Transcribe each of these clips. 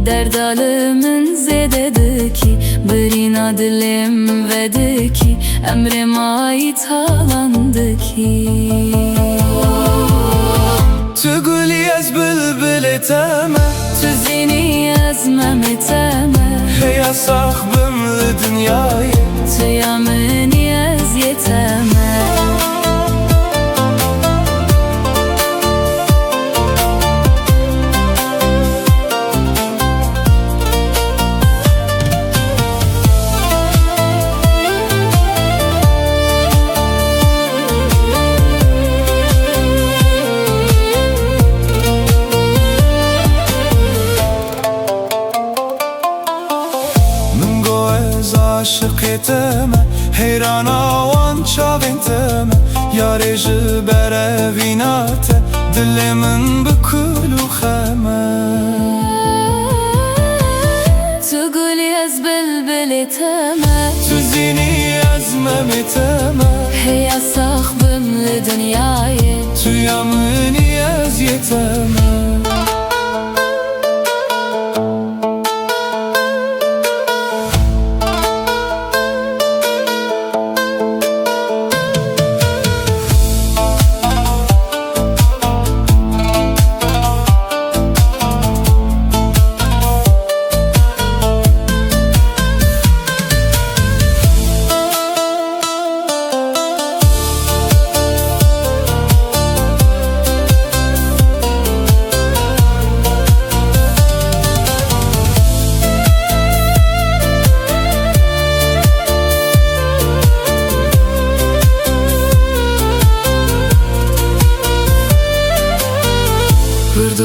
Derdalımın zededeki Birina dilim vedeki Emrim ait halandı ki تقولي از بلبل تمه Tüzini ezmem eteme هيا صاحبم لدنياي Tüyamını ez yeteme aşık eteme heyran avan çavin teme yare jibere vinate dilimin bikulu kheme Tuguli ez bülbül eteme Tüzini ezmem eteme Heya sahbim li dünyayı Tüyamını ez yeteme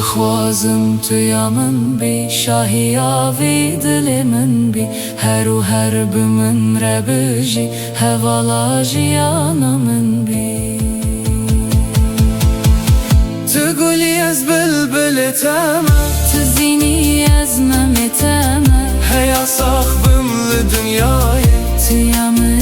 Dixwazim tuyamın bi Şahi avi dilimin bi Heru her bimin rebiji Hevala jiyanamın bi Tuguli ez bülbül eteme Tüzini ezmem eteme Heya sahbim li dünyayı Tüyamın